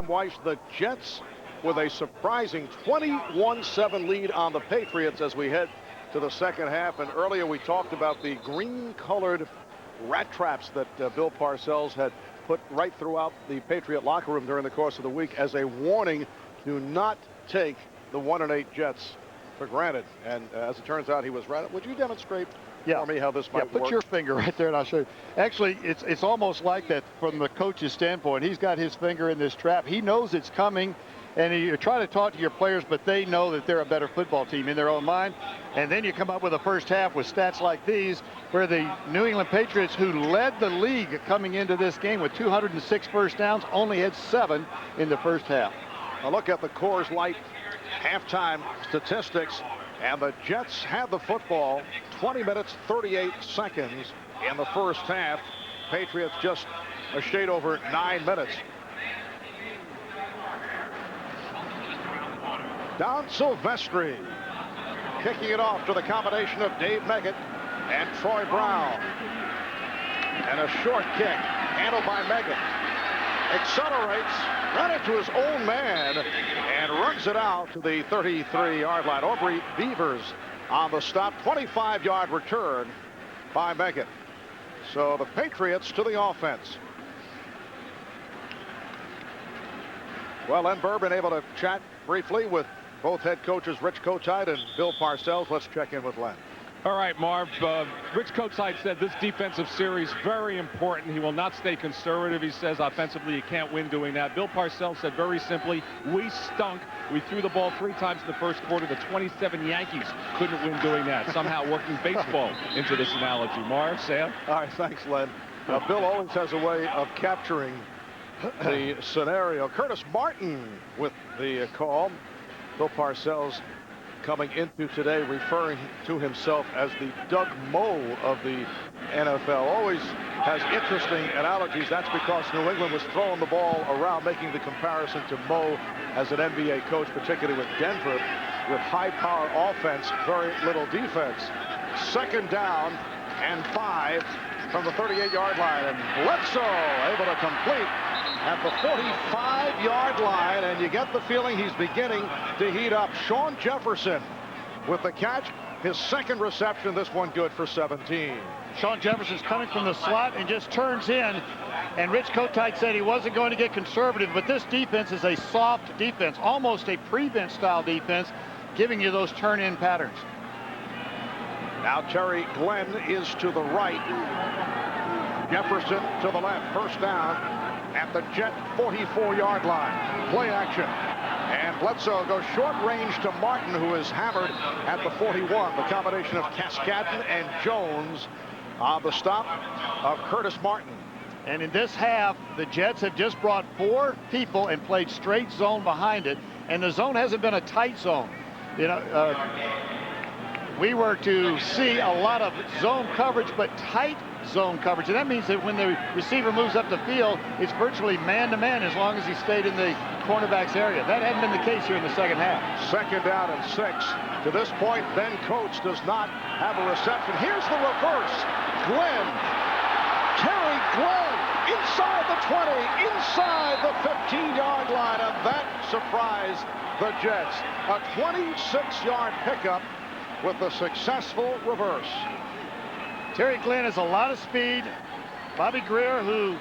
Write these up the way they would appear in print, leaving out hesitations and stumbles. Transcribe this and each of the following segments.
halftime, Weiss, the Jets with a surprising 21-7 lead on the Patriots as we head to the second half. And earlier we talked about the green-colored rat traps that Bill Parcells had put right throughout the Patriot locker room during the course of the week as a warning. Do not take the 1-8 Jets for granted. And as it turns out, he was right. Would you demonstrate for me how this might work? Put your finger right there and I'll show you. Actually, it's almost like that from the coach's standpoint. He's got his finger in this trap. He knows it's coming, and you try to talk to your players, but they know that they're a better football team in their own mind. And then you come up with a first half with stats like these, where the New England Patriots, who led the league coming into this game with 206 first downs, only had 7 in the first half. A look at the Coors Light halftime statistics, and the Jets had the football 20 minutes 38 seconds in the first half. Patriots just a shade over 9 minutes. Don Silvestri kicking it off to the combination of Dave Meggett and Troy Brown. And a short kick handled by Meggett. Accelerates, ran into his own man, and runs it out to the 33-yard line. Aubrey Beavers on the stop. 25-yard return by Meggett. So the Patriots to the offense. Well, Len Bourbon able to chat briefly with both head coaches Rich Kotite and Bill Parcells. Let's check in with Len. All right, Marv. Rich Kotite said this defensive series very important. He will not stay conservative. He says offensively you can't win doing that. Bill Parcells said very simply, we stunk. We threw the ball 3 times in the first quarter. The 27 Yankees couldn't win doing that. Somehow working baseball into this analogy. Marv, Sam? All right, thanks, Len. Bill always has a way of capturing the scenario. Curtis Martin with the call. Bill Parcells coming into today referring to himself as the Doug Moe of the NFL. Always has interesting analogies. That's because New England was throwing the ball around, making the comparison to Moe as an NBA coach, particularly with Denver, with high-power offense, very little defense. Second down and 5 from the 38-yard line, and BLEDSOE able to complete at the 45-yard line, and you get the feeling he's beginning to heat up. Shawn Jefferson with the catch, his second reception, this one good for 17. Shawn Jefferson's coming from the slot and just turns in, and Rich Kotite said he wasn't going to get conservative, but this defense is a soft defense, almost a prevent style defense, giving you those turn-in patterns. Now Terry Glenn is to the right, Jefferson to the left. First down at the Jet 44-yard line. Play action. And BLEDSOE goes short range to Martin, who is hammered at the 41. The combination of Cascadden and Jones on the stop of Curtis Martin. And in this half, the Jets have just brought 4 people and played straight zone behind it. And the zone hasn't been a tight zone. You know, we were to see a lot of zone coverage, but tight zone coverage. And that means that when the receiver moves up the field, it's virtually man-to-man as long as he stayed in the cornerback's area. That hadn't been the case here in the second half. Second down and 6. To this point, Ben Coates does not have a reception. Here's the reverse. Glenn, Terry Glenn, inside the 20, inside the 15-yard line, and that surprised the Jets. A 26-yard pickup with a successful reverse. Terry Glenn has a lot of speed. Bobby Greer, who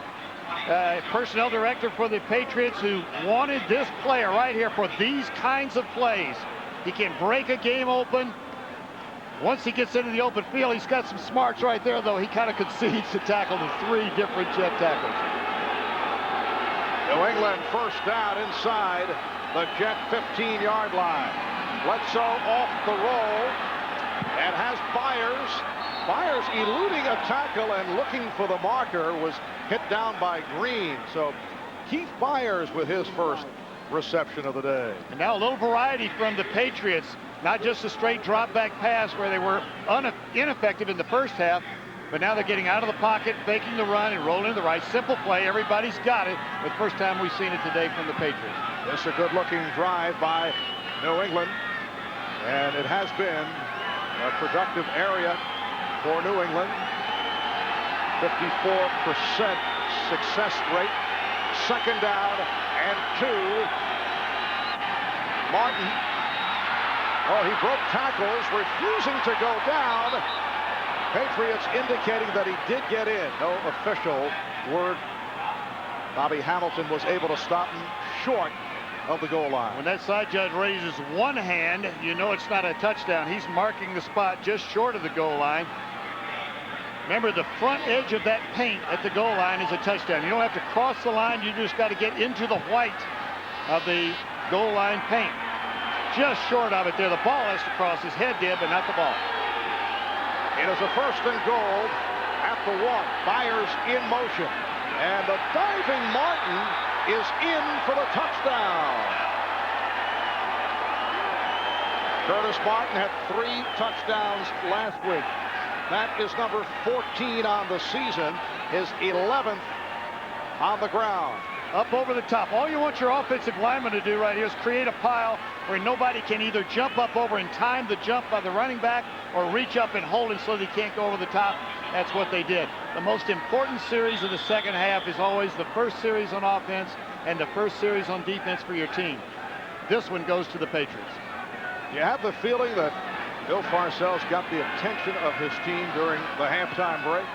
personnel director for the Patriots, who wanted this player right here for these kinds of plays. He can break a game open. Once he gets into the open field, he's got some smarts right there, though he kind of concedes to tackle the 3 different Jet tackles. New England first down inside the Jet 15-yard line. BLEDSOE off the roll and has Byers. Byers eluding a tackle and looking for the marker, was hit down by Green. So Keith Byers with his first reception of the day. And now a little variety from the Patriots. Not just a straight drop back pass where they were ineffective in the first half, but now they're getting out of the pocket, faking the run and rolling to the right. Simple play. Everybody's got it. The first time we've seen it today from the Patriots. This is a good looking drive by New England. And it has been a productive area for New England. 54% success rate. Second down and 2. Martin, oh, he broke tackles, refusing to go down. Patriots indicating that he did get in. No official word. Bobby Hamilton was able to stop him short of the goal line. When that side judge raises one hand, you know it's not a touchdown. He's marking the spot just short of the goal line. Remember, the front edge of that paint at the goal line is a touchdown. You don't have to cross the line. You just got to get into the white of the goal line paint. Just short of it there. The ball has to cross. His head did, but not the ball. It is a 1st and goal at the 1. Byers in motion. And the diving Martin is in for the touchdown. Curtis Martin had 3 touchdowns last week. That is number 14 on the season, his 11th on the ground. Up over the top. All you want your offensive lineman to do right here is create a pile where nobody can either jump up over and time the jump by the running back or reach up and hold him so that he can't go over the top. That's what they did. The most important series of the second half is always the first series on offense and the first series on defense for your team. This one goes to the Patriots. You have the feeling that Bill Parcells got the attention of his team during the halftime break?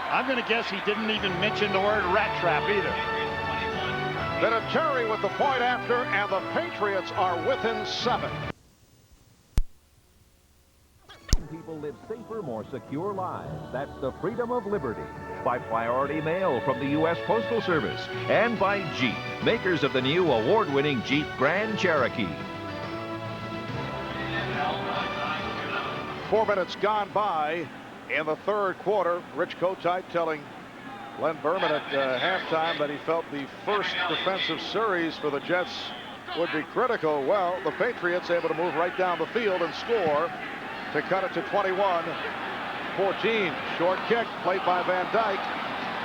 I'm going to guess he didn't even mention the word rat trap either. Vinatieri with the point after, and the Patriots are within 7. People live safer, more secure lives. That's the freedom of liberty. By priority mail from the U.S. Postal Service. And by Jeep, makers of the new award-winning Jeep Grand Cherokee. 4 minutes gone by in the 3rd quarter. Rich Kotite telling Len Berman at halftime that he felt the first defensive series for the Jets would be critical. Well, the Patriots able to move right down the field and score to cut it to 21-14. Short kick played by Van Dyke.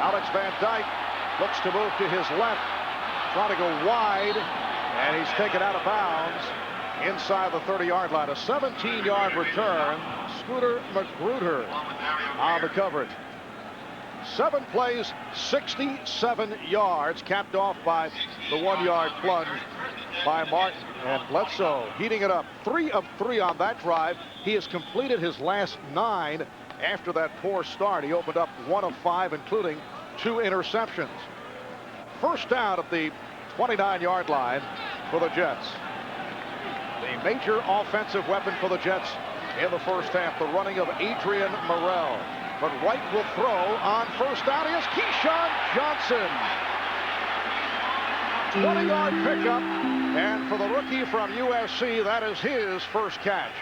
Alex Van Dyke looks to move to his left, trying to go wide, and he's taken out of bounds inside the 30-yard line. A 17-yard return. Scooter Magruder on the coverage. 7 plays, 67 yards, capped off by the 1-yard plunge by Martin. And Bledsoe heating it up. 3 of 3 on that drive. He has completed his last 9 after that poor start. He opened up 1 of 5, including 2 interceptions. First down at the 29-yard line for the Jets. The major offensive weapon for the Jets in the first half, the running of Adrian Morrell. But Wright will throw on first down. Here's Keyshawn Johnson. 20-yard pickup, and for the rookie from USC, that is his first catch.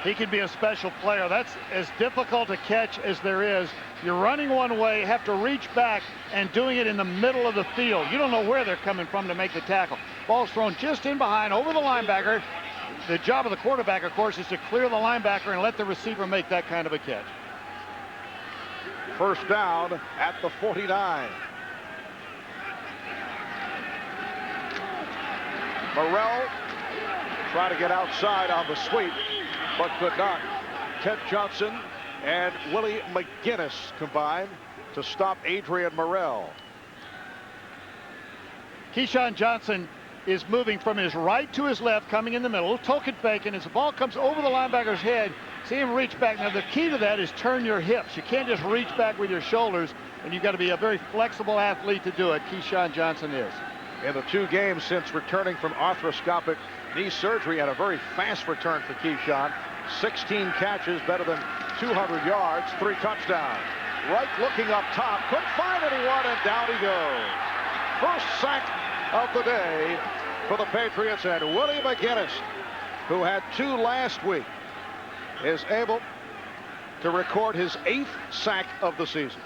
He can be a special player. That's as difficult a catch as there is. You're running one way, have to reach back, and doing it in the middle of the field. You don't know where they're coming from to make the tackle. Ball's thrown just in behind, over the linebacker. The job of the quarterback, of course, is to clear the linebacker and let the receiver make that kind of a catch. First down at the 49. Morrell tried to get outside on the sweep, but could not. Ted Johnson and Willie McGinnis combined to stop Adrian Morrell. Keyshawn Johnson is moving from his right to his left, coming in the middle, token fake, and as the ball comes over the linebacker's head, see him reach back. Now, the key to that is turn your hips. You can't just reach back with your shoulders, and you've got to be a very flexible athlete to do it. Keyshawn Johnson is. In the 2 games since returning from arthroscopic knee surgery, and a very fast return for Keyshawn. 16 catches, better than 200 yards, 3 touchdowns. Wright looking up top, couldn't find anyone, and down he goes. First sack of the day for the Patriots, and Willie McGinnis, who had 2 last week, is able to record his 8th sack of the season.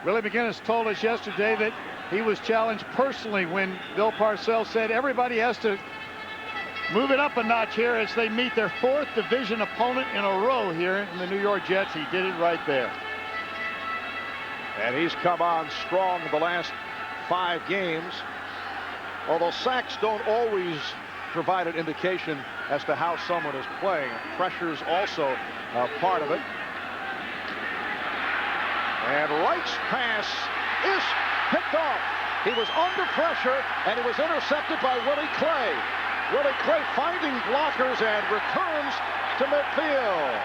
Willie McGinnis told us yesterday that he was challenged personally when Bill Parcells said everybody has to move it up a notch here as they meet their 4th division opponent in a row here in the New York Jets. He did it right there. And he's come on strong the last 5 games. Although sacks don't always provide an indication as to how someone is playing. Pressure's also part of it. And Wright's pass is picked off. He was under pressure, and he was intercepted by Willie Clay. Willie Clay finding blockers and returns to midfield.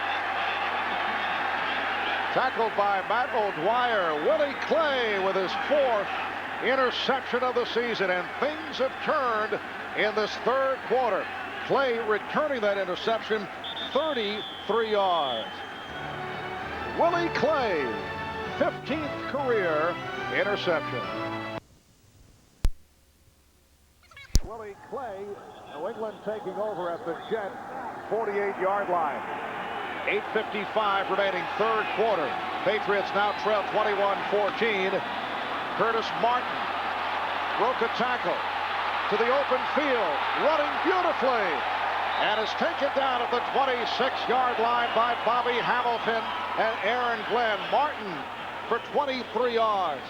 Tackled by Matt O'Dwyer. Willie Clay with his 4th interception of the season, and things have turned in this 3rd quarter. Clay returning that interception 33 yards. Willie Clay, 15th career interception. Willie Clay, New England taking over at the Jet 48-yard line. 8:55 remaining 3rd quarter. Patriots now trail 21-14. Curtis Martin broke a tackle to the open field, running beautifully, and is taken down at the 26-yard line by Bobby Hamilton and Aaron Glenn. Martin for 23 yards.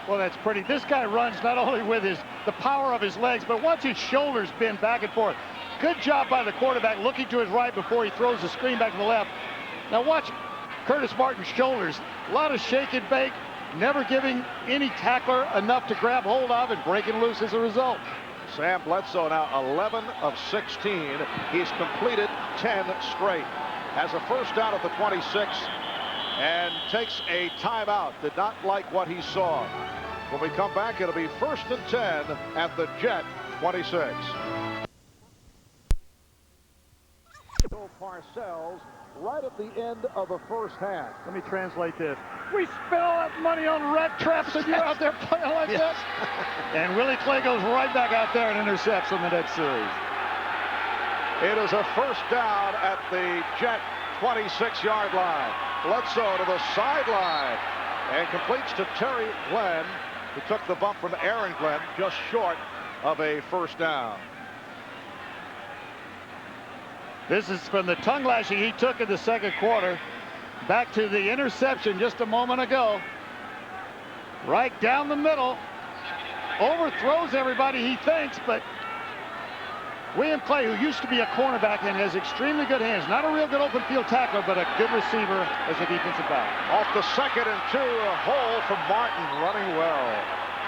Well, that's pretty. This guy runs not only with the power of his legs, but watch his shoulders bend back and forth. Good job by the quarterback looking to his right before he throws the screen back to the left. Now watch Curtis Martin's shoulders. A lot of shake and bake, never giving any tackler enough to grab hold of and breaking loose as a result. Sam Bledsoe now 11 of 16. He's completed 10 straight. Has a first down at the 26 and takes a timeout. Did not like what he saw. When we come back, it'll be 1st and 10 at the Jet 26. Bill Parcells right at the end of the first half. Let me translate this. We spent all that money on rat traps and you're out there playing like this. And Willie Clay goes right back out there and intercepts in the next series. It is a first down at the Jet 26-yard line. Bledsoe to the sideline and completes to Terry Glenn, who took the bump from Aaron Glenn, just short of a first down. This is from the tongue lashing he took in the 2nd quarter. Back to the interception just a moment ago. Right down the middle. Overthrows everybody, he thinks, but William Clay, who used to be a cornerback and has extremely good hands, not a real good open field tackler, but a good receiver as a defensive back. Off the 2nd and 2, a hole from Martin, running well,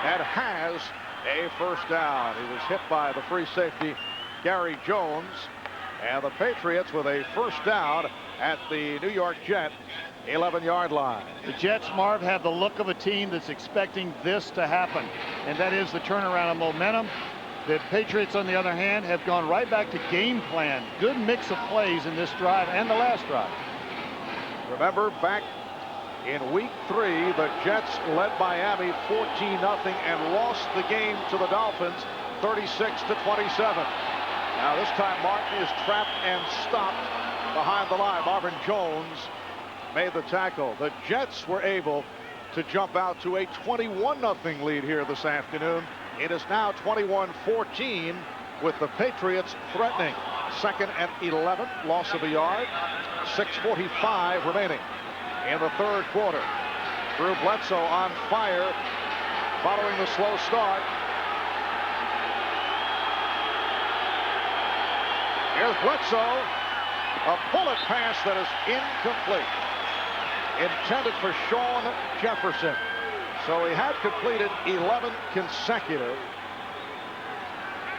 and has a first down. He was hit by the free safety Gary Jones, and the Patriots with a first down at the New York Jet 11-yard line. The Jets, Marv, have the look of a team that's expecting this to happen, and that is the turnaround of momentum. The Patriots, on the other hand, have gone right back to game plan. Good mix of plays in this drive and the last drive. Remember, back in week 3, the Jets led Miami 14-0 and lost the game to the Dolphins 36-27. Now this time Martin is trapped and stopped behind the line. Marvin Jones made the tackle. The Jets were able to jump out to a 21-0 lead here this afternoon. It is now 21-14 with the Patriots threatening. 2nd and 11, loss of a yard. 6:45 remaining in the 3rd quarter. Drew Bledsoe on fire following the slow start. Here's Bledsoe, a bullet pass that is incomplete. Intended for Shawn Jefferson. So he had completed 11 consecutive.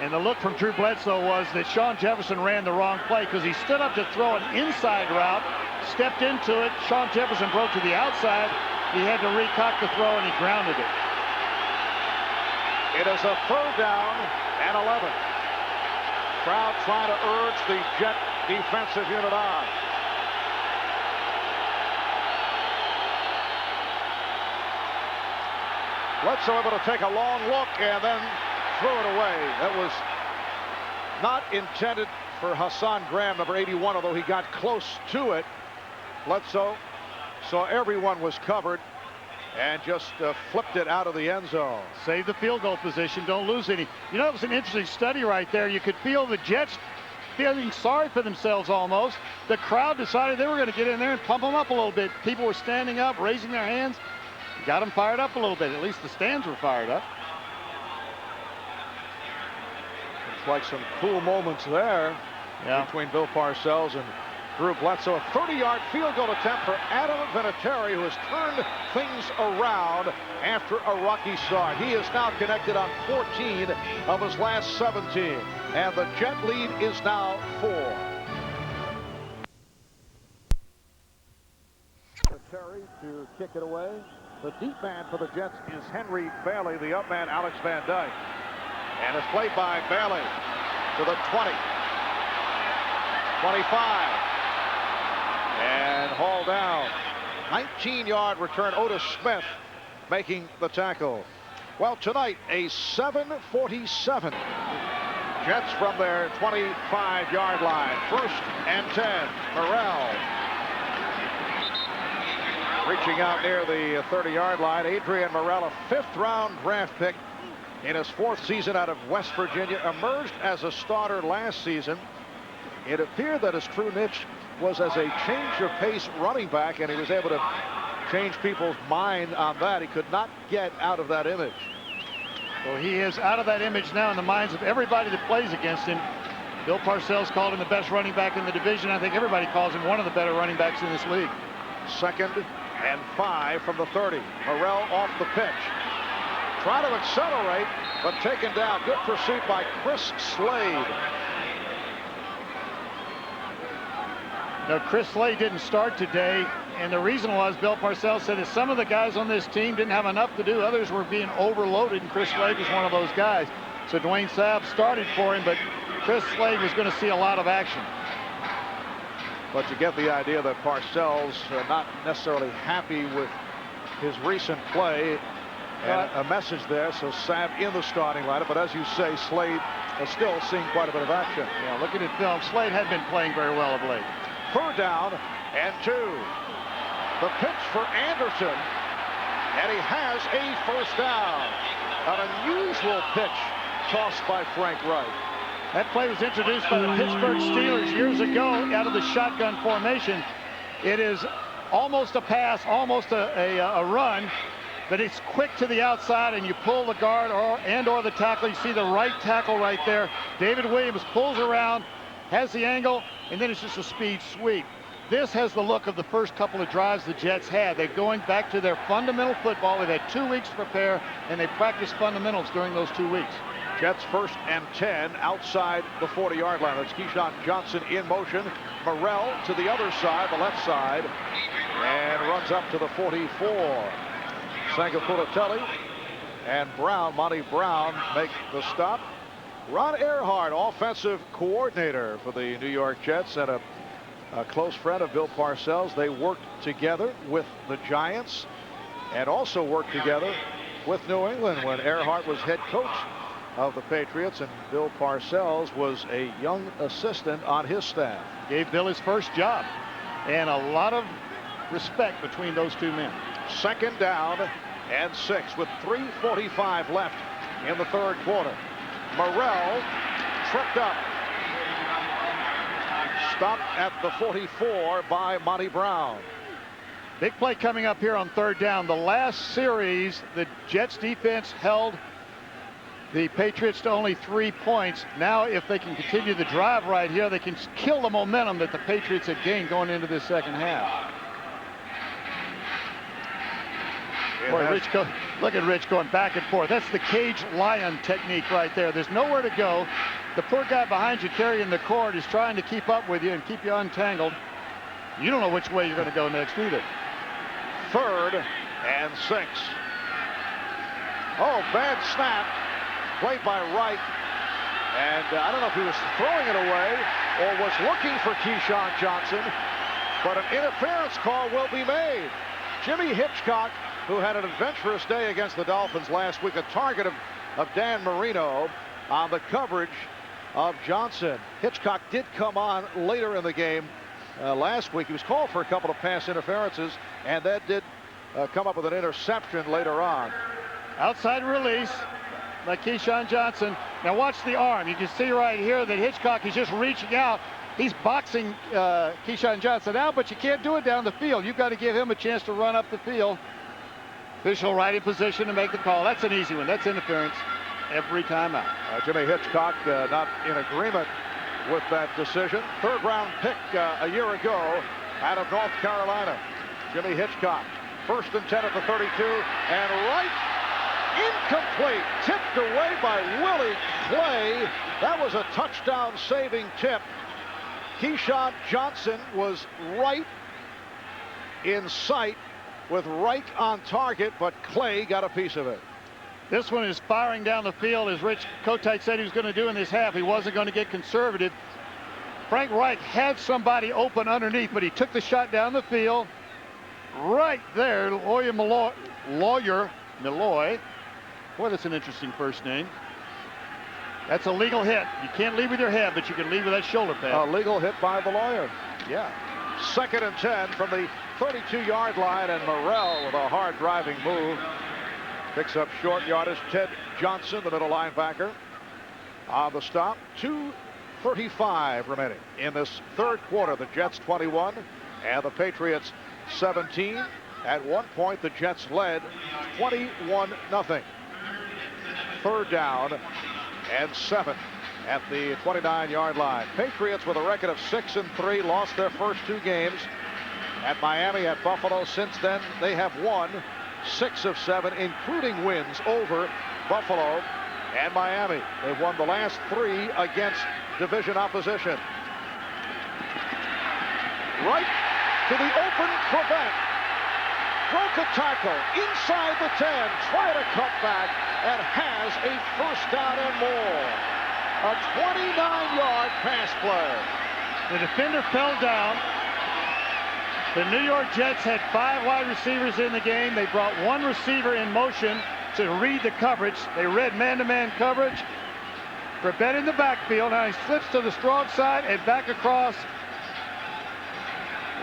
And the look from Drew Bledsoe was that Shawn Jefferson ran the wrong play because he stood up to throw an inside route, stepped into it. Shawn Jefferson broke to the outside. He had to recock the throw and he grounded it. It is a 3rd down and 11. Crowd trying to urge the Jet defensive unit on. Bledsoe able to take a long look and then threw it away. That was not intended for Hassan Graham, number 81, although he got close to it. Bledsoe saw everyone was covered and just flipped it out of the end zone. Save the field goal position, don't lose any. You know, it was an interesting study right there. You could feel the Jets feeling sorry for themselves almost. The crowd decided they were going to get in there and pump them up a little bit. People were standing up, raising their hands. Got them fired up a little bit. At least the stands were fired up. It's like some cool moments there between Bill Parcells and Drew Bledsoe. A 30-yard field goal attempt for Adam Vinatieri, who has turned things around after a rocky start. He is now connected on 14 of his last 17, and the Jet lead is now 4. Vinatieri to kick it away. The deep man for the Jets is Henry Bailey, the up man Alex Van Dyke. And it's played by Bailey to the 20. 25. And hauled down. 19-yard return. Otis Smith making the tackle. Well, tonight, a 7:47. Jets from their 25-yard line. 1st and 10. Morrell. Reaching out near the 30-yard line. Adrian Morrell, a 5th-round draft pick in his 4th season out of West Virginia. Emerged as a starter last season. It appeared that his true niche was as a change-of-pace running back, and he was able to change people's mind on that. He could not get out of that image. Well, he is out of that image now in the minds of everybody that plays against him. Bill Parcells called him the best running back in the division. I think everybody calls him one of the better running backs in this league. 2nd and 5 from the 30. Morrell off the pitch. Try to accelerate, but taken down. Good pursuit by Chris Slade. Now, Chris Slade didn't start today, and the reason was Bill Parcells said that some of the guys on this team didn't have enough to do. Others were being overloaded, and Chris Slade was one of those guys. So Dwayne Sabb started for him, but Chris Slade was going to see a lot of action. But you get the idea that Parcells not necessarily happy with his recent play, and a message there. So Sabb in the starting lineup, but as you say, Slade is still seeing quite a bit of action. Yeah, looking at film, Slade had been playing very well of late. 3rd down and 2. The pitch for Anderson, and he has a 1st down. An unusual pitch tossed by Frank Wright. That play was introduced by the Pittsburgh Steelers years ago out of the shotgun formation. It is almost a pass, almost a run, but it's quick to the outside, and you pull the guard or the tackle. You see the right tackle right there. David Williams pulls around, has the angle, and then it's just a speed sweep. This has the look of the first couple of drives the Jets had. They're going back to their fundamental football. They've had 2 weeks to prepare, and they practiced fundamentals during those 2 weeks. Jets 1st and 10 outside the 40-yard line. That's Keyshawn Johnson in motion. Morrell to the other side, the left side, and runs up to the 44. Sangapulotelli and Brown, Monty Brown, make the stop. Ron Earhart, offensive coordinator for the New York Jets, and a close friend of Bill Parcells. They worked together with the Giants and also worked together with New England when Earhart was head coach of the Patriots, and Bill Parcells was a young assistant on his staff. Gave Bill his first job, and a lot of respect between those two men. 2nd down and 6 with 3:45 left in the 3rd quarter. Morrell tripped up. Stopped at the 44 by Monty Brown. Big play coming up here on 3rd down. The last series, the Jets defense held the Patriots to only 3 points. Now, if they can continue the drive right here, they can kill the momentum that the Patriots had gained going into this 2nd half. Boy, look at Rich going back and forth. That's the cage lion technique right there. There's nowhere to go. The poor guy behind you carrying the cord is trying to keep up with you and keep you untangled. You don't know which way you're going to go next either. 3rd and 6. Oh, bad snap. Played by Wright. And I don't know if he was throwing it away or was looking for Keyshawn Johnson, but an interference call will be made. Jimmy Hitchcock, who had an adventurous day against the Dolphins last week, a target of Dan Marino on the coverage of Johnson. Hitchcock did come on later in the game last week. He was called for a couple of pass interferences, and that did come up with an interception later on. Outside release by Keyshawn Johnson. Now watch the arm. You can see right here that Hitchcock is just reaching out. He's boxing Keyshawn Johnson out, but you can't do it down the field. You've got to give him a chance to run up the field. Official right in position to make the call. That's an easy one. That's interference every time out. Jimmy Hitchcock not in agreement with that decision. Third-round pick a year ago out of North Carolina. Jimmy Hitchcock. 1st and 10 at the 32. And right, incomplete. Tipped away by Willie Clay. That was a touchdown-saving tip. Keyshawn Johnson was right in sight with Reich on target, but Clay got a piece of it. This one is firing down the field, as Rich Kotite said he was going to do in this half. He wasn't going to get conservative. Frank Reich had somebody open underneath, but he took the shot down the field. Right there, Lawyer Milloy. Boy, that's an interesting first name. That's a legal hit. You can't lead with your head, but you can lead with that shoulder pad. A legal hit by the lawyer. Yeah. 2nd and 10 from the 32-yard line, and Morrell with a hard driving move picks up short yardage. Ted Johnson, the middle linebacker, on the stop. 2:35 remaining in this third quarter. The Jets 21 and the Patriots 17. At one point, the Jets led 21-0. 3rd down and 7 at the 29-yard line. Patriots with a record of 6-3, lost their first 2 games at Miami, at Buffalo. Since then, they have won 6 of 7, including wins over Buffalo and Miami. They've won the last 3 against division opposition. Right to the open Quebec. Broke a tackle inside the 10, tried a cutback, and has a 1st down and more. A 29-yard pass play. The defender fell down. The New York Jets had 5 wide receivers in the game. They brought 1 receiver in motion to read the coverage. They read man-to-man coverage. Corbett in the backfield. Now he slips to the strong side and back across.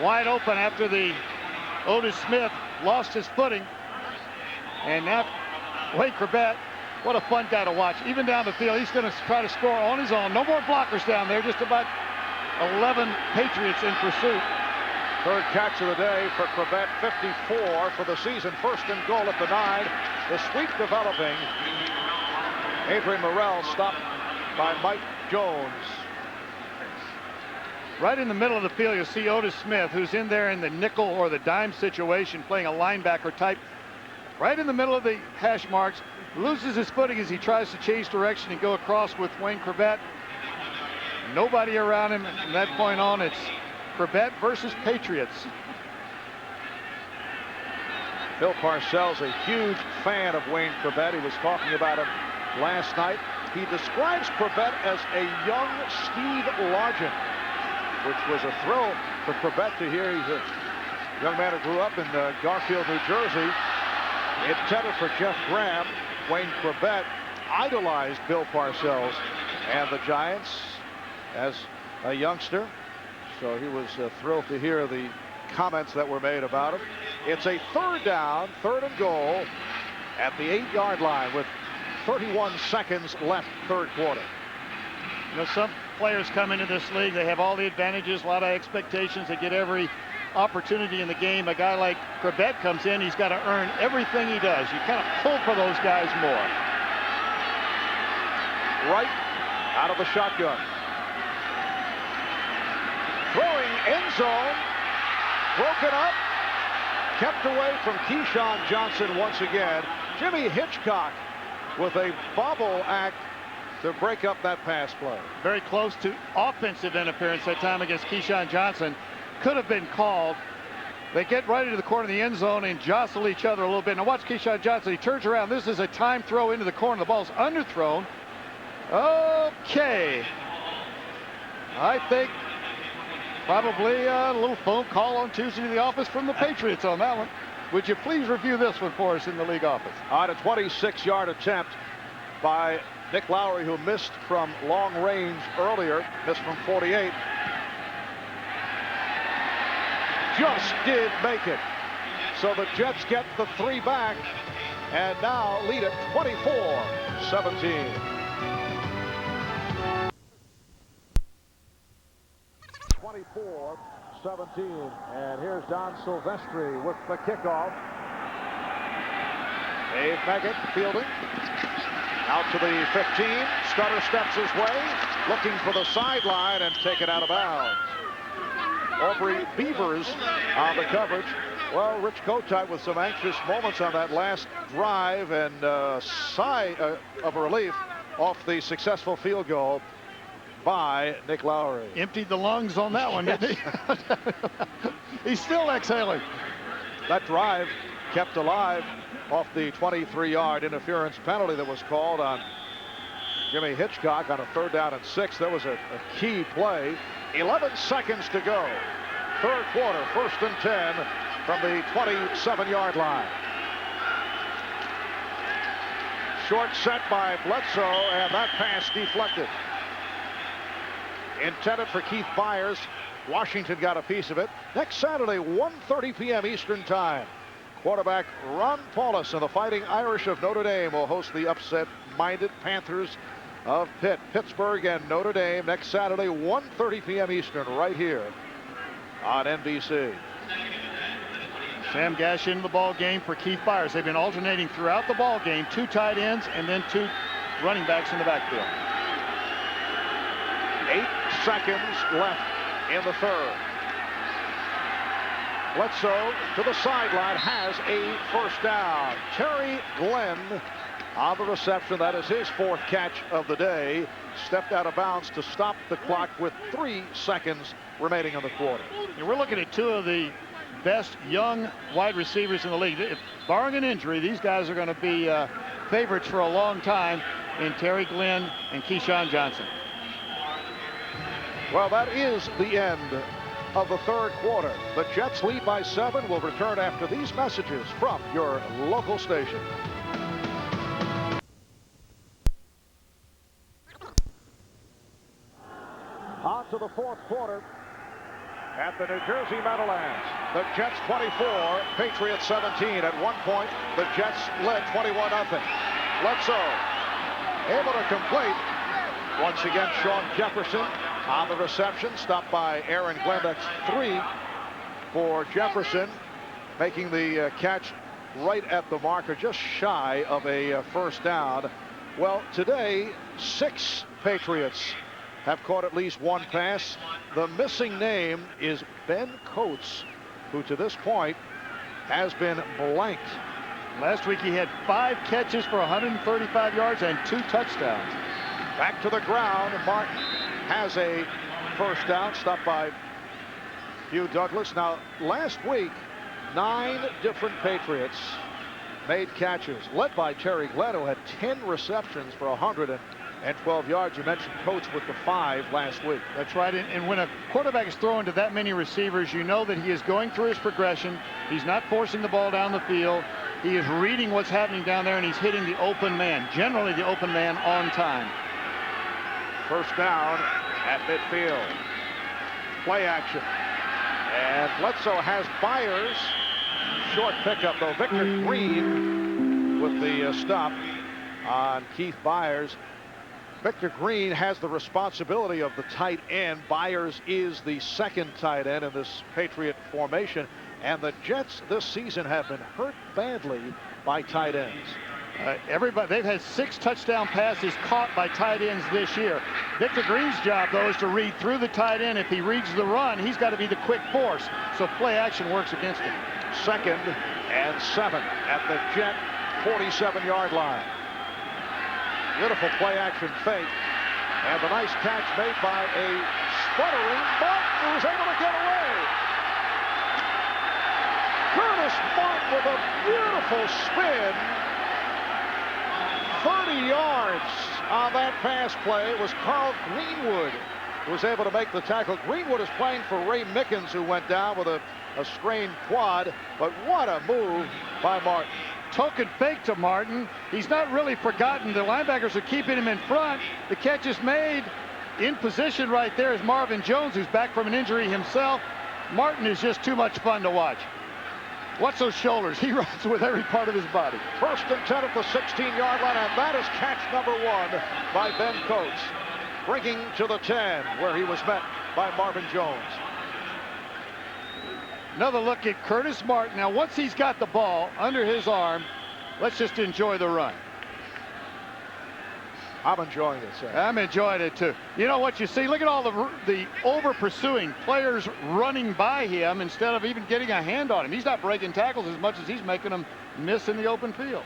Wide open after the Otis Smith lost his footing. And now Wayne Corbett, what a fun guy to watch. Even down the field, he's going to try to score on his own. No more blockers down there. Just about 11 Patriots in pursuit. 3rd catch of the day for Corbett. 54 for the season. 1st and goal at the 9. The sweep developing. Adrian Morrell stopped by Mike Jones. Right in the middle of the field, you see Otis Smith, who's in there in the nickel or the dime situation, playing a linebacker type. Right in the middle of the hash marks, loses his footing as he tries to change direction and go across with Wayne Corbett. Nobody around him. From that point on, it's Corbett versus Patriots. Bill Parcells, a huge fan of Wayne Corbett. He was talking about him last night. He describes Corbett as a young Steve Largent, which was a thrill for Corbett to hear. He's a young man who grew up in Garfield, New Jersey. Intended for Jeff Graham. Wayne Corbett idolized Bill Parcells and the Giants as a youngster. So he was thrilled to hear the comments that were made about him. It's a 3rd down, 3rd and goal at the 8-yard line with 31 seconds left, 3rd quarter. You know, some players come into this league, they have all the advantages, a lot of expectations, they get every opportunity in the game. A guy like Corbett comes in, he's got to earn everything he does. You kind of pull for those guys more. Right out of the shotgun. Throwing end zone. Broken up. Kept away from Keyshawn Johnson once again. Jimmy Hitchcock with a bobble act to break up that pass play. Very close to offensive interference that time against Keyshawn Johnson. Could have been called. They get right into the corner of the end zone and jostle each other a little bit. Now watch Keyshawn Johnson. He turns around. This is a time throw into the corner. The ball's underthrown. Okay. I think probably a little phone call on Tuesday to the office from the Patriots on that one. Would you please review this one for us in the league office? On a 26-yard attempt by Nick Lowry, who missed from long range earlier, missed from 48. Just did make it. So the Jets get the 3 back and now lead it 24-17. 24-17. And here's Don Silvestri with the kickoff. Dave Meggett fielding. Out to the 15. Scudder steps his way. looking for the sideline and take it out of bounds. Aubrey Beavers on the coverage. Well, Rich Kotite with some anxious moments on that last drive, and sigh of relief off the successful field goal by Nick Lowry. Emptied the lungs on that one, didn't he? He's still exhaling. That drive kept alive off the 23-yard interference penalty that was called on Jimmy Hitchcock on a 3rd down and 6. That was a key play. 11 seconds to go. 3rd quarter, 1st and 10 from the 27-yard line. Short set by Bledsoe, and that pass deflected. Intended for Keith Byers. Washington got a piece of it. Next Saturday, 1:30 p.m. Eastern Time. Quarterback Ron Paulus and the Fighting Irish of Notre Dame will host the upset-minded Panthers of Pitt. Pittsburgh and Notre Dame next Saturday, 1:30 p.m. Eastern, right here on NBC. Sam Gash in the ball game for Keith Byers. They've been alternating throughout the ball game, 2 tight ends and then 2 running backs in the backfield. 8 seconds left in the 3rd. Bledsoe to the sideline, has a 1st down. Terry Glenn on the reception. That is his 4th catch of the day. Stepped out of bounds to stop the clock with 3 seconds remaining in the quarter. And we're looking at 2 of the best young wide receivers in the league. If, barring an injury, these guys are going to be favorites for a long time in Terry Glenn and Keyshawn Johnson. Well, that is the end of the 3rd quarter. The Jets lead by 7. Will return after these messages from your local station. On to the 4th quarter at the New Jersey Meadowlands. The Jets 24, Patriots 17. At one point, the Jets led 21-0. Bledsoe able to complete. Once again, Shawn Jefferson on the reception, stopped by Aaron Glenn. That's 3 for Jefferson, making the catch right at the marker, just shy of a 1st down. Well, today, 6 Patriots have caught at least 1 pass. The missing name is Ben Coates, who to this point has been blanked. Last week he had 5 catches for 135 yards and 2 touchdowns. Back to the ground. Martin has a 1st down, stopped by Hugh Douglas. Now, last week, 9 different Patriots made catches, led by Terry Glenn, who had 10 receptions for 112 yards. You mentioned Coates with the 5 last week. That's right. And when a quarterback is throwing to that many receivers, you know that he is going through his progression. He's not forcing the ball down the field. He is reading what's happening down there, and he's hitting the open man, generally the open man, on time. 1st down at midfield. Play action. And Bledsoe has Byers. Short pickup, though. Victor Green with the stop on Keith Byers. Victor Green has the responsibility of the tight end. Byers is the 2nd tight end in this Patriot formation. And the Jets this season have been hurt badly by tight ends. They've had 6 touchdown passes caught by tight ends this year. Victor Green's job, though, is to read through the tight end. If he reads the run, he's got to be the quick force. So play action works against him. 2nd and 7 at the Jet 47-yard line. Beautiful play action fake. And the nice catch made by a sputtering Martin, who was able to get away. Curtis Martin with a beautiful spin. 30 yards on that pass play. It was Carl Greenwood who was able to make the tackle. Greenwood is playing for Ray Mickens, who went down with a strained quad. But what a move by Martin. Token fake to Martin. He's not really forgotten. The linebackers are keeping him in front. The catch is made. In position right there is Marvin Jones, who's back from an injury himself. Martin is just too much fun to watch. Watch those shoulders. He runs with every part of his body. 1st and 10 at the 16-yard line, and that is catch number 1 by Ben Coates. Bringing to the 10, where he was met by Marvin Jones. Another look at Curtis Martin. Now, once he's got the ball under his arm, let's just enjoy the run. I'm enjoying it, sir. I'm enjoying it too. You know what you see? Look at all the over pursuing players running by him instead of even getting a hand on him. He's not breaking tackles as much as he's making them miss in the open field.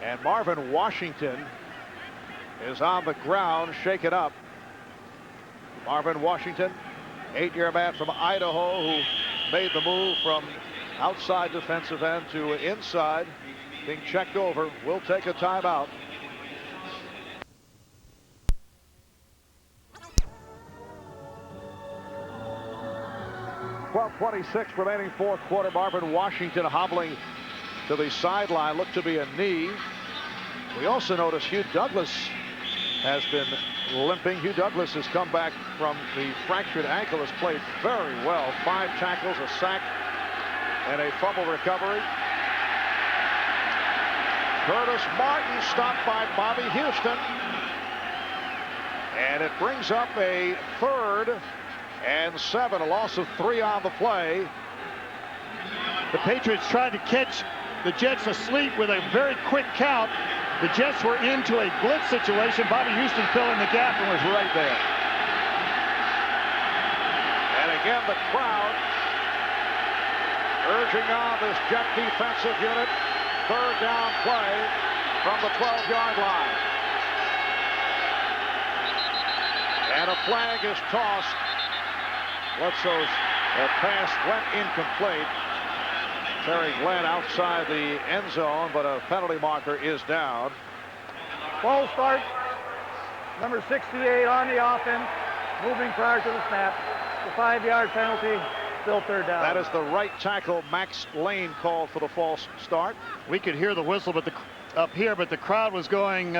And Marvin Washington is on the ground, shaken up. Marvin Washington, 8-year man from Idaho, who made the move from outside defensive end to inside, being checked over, will take a timeout. .26 remaining fourth quarter. Marvin Washington hobbling to the sideline, looked to be a knee. We also notice Hugh Douglas has been limping. Hugh Douglas has come back from the fractured ankle, has played very well. 5 tackles, a sack, and a fumble recovery. Curtis Martin stopped by Bobby Houston. And it brings up a 3rd and 7, a loss of 3 on the play. The Patriots tried to catch the Jets asleep with a very quick count. The Jets were into a blitz situation. Bobby Houston filled in the gap and was right there. And again, the crowd urging on this Jet defensive unit. 3rd down play from the 12-yard line. And a flag is tossed. Bledsoe's pass went incomplete. Terry Glenn outside the end zone, but a penalty marker is down. False start. Number 68 on the offense, moving prior to the snap. The 5-yard penalty, still 3rd down. That is the right tackle, Max Lane, called for the false start. We could hear the whistle up here, but the crowd was going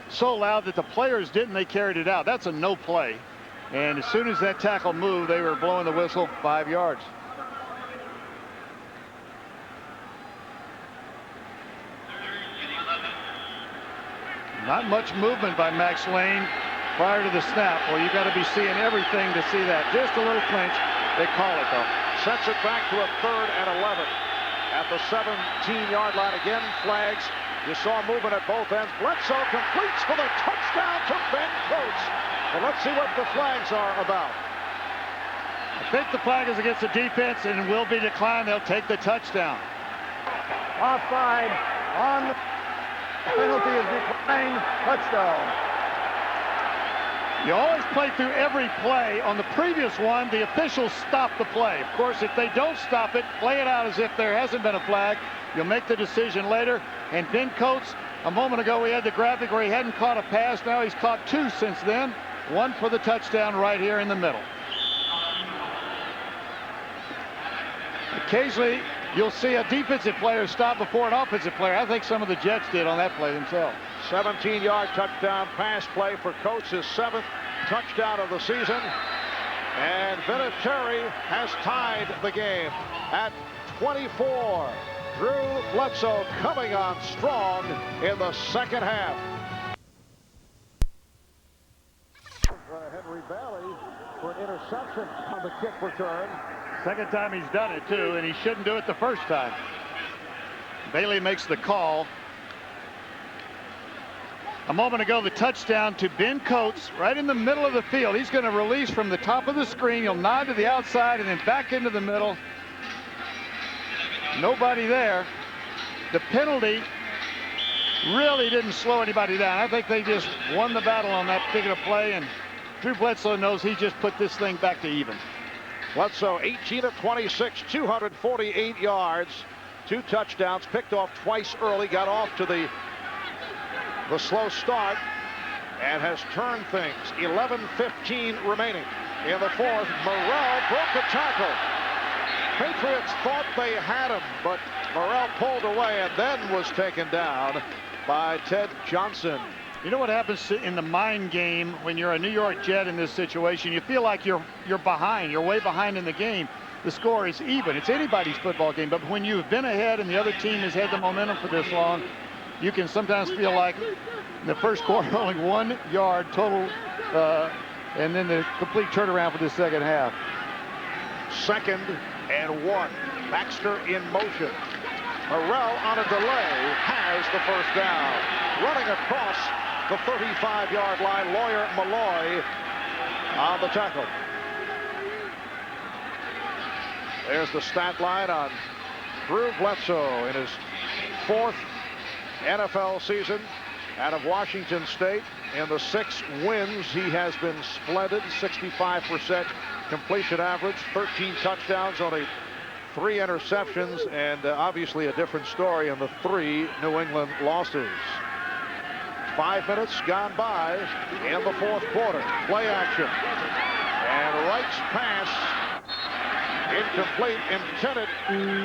so loud that the players didn't. They carried it out. That's a no play. And as soon as that tackle moved, they were blowing the whistle 5 yards. Not much movement by Max Lane prior to the snap. Well, you got to be seeing everything to see that. Just a little clinch. They call it, though. Sets it back to a 3rd and 11. At the 17-yard line again, flags. You saw movement at both ends. Bledsoe completes for the touchdown to Ben Coates. And let's see what the flags are about. I think the flag is against the defense and will be declined. They'll take the touchdown. Offside on the penalty is declined. Touchdown. You always play through every play. On the previous one, the officials stop the play. Of course, if they don't stop it, play it out as if there hasn't been a flag. You'll make the decision later. And Ben Coates, a moment ago, we had the graphic where he hadn't caught a pass. Now he's caught 2 since then. 1 for the touchdown right here in the middle. Occasionally, you'll see a defensive player stop before an offensive player. I think some of the Jets did on that play themselves. 17-yard touchdown pass play for Coates, his 7th touchdown of the season. And Vinatieri has tied the game at 24. Drew Bledsoe coming on strong in the second half. Henry Bailey for an interception on the kick return. Second time he's done it, too, and he shouldn't do it the first time. Bailey makes the call. A moment ago, the touchdown to Ben Coates right in the middle of the field. He's going to release from the top of the screen. He'll nod to the outside and then back into the middle. Nobody there. The penalty really didn't slow anybody down. I think they just won the battle on that particular play, and Drew Bledsoe knows he just put this thing back to even. Bledsoe 18 of 26, 248 yards, 2 touchdowns, picked off twice early, got off to the slow start, and has turned things. 11:15 remaining in the 4th. Morrell broke a tackle. Patriots thought they had him, but Morrell pulled away and then was taken down by Ted Johnson. You know what happens in the mind game when you're a New York Jet in this situation? You feel like you're behind. You're way behind in the game. The score is even. It's anybody's football game. But when you've been ahead and the other team has had the momentum for this long, you can sometimes feel like in the first quarter only 1 yard total, and then the complete turnaround for the second half. 2nd and 1. Baxter in motion. Morrell on a delay has the first down. Running across the 35-yard line. Lawyer Malloy on the tackle. There's the stat line on Drew Bledsoe in his 4th NFL season out of Washington State. In the 6 wins, he has been splendid. 65% completion average, 13 touchdowns, only 3 interceptions, and obviously a different story in the 3 New England losses. 5 minutes gone by in the 4th quarter. Play action. And Wright's pass incomplete, intended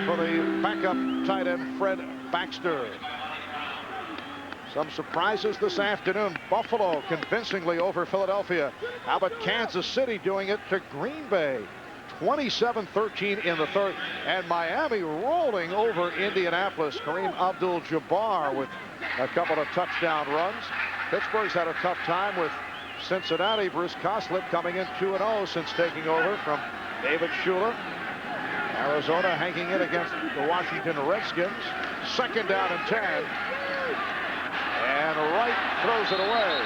for the backup tight end Fred Baxter. Some surprises this afternoon. Buffalo convincingly over Philadelphia. How about Kansas City doing it to Green Bay? 27-13 in the 3rd. And Miami rolling over Indianapolis. Kareem Abdul-Jabbar with a couple of touchdown runs. Pittsburgh's had a tough time with Cincinnati. Bruce Koslip coming in 2-0 since taking over from David Shula. Arizona hanging in against the Washington Redskins. 2nd down and 10. And Wright throws it away.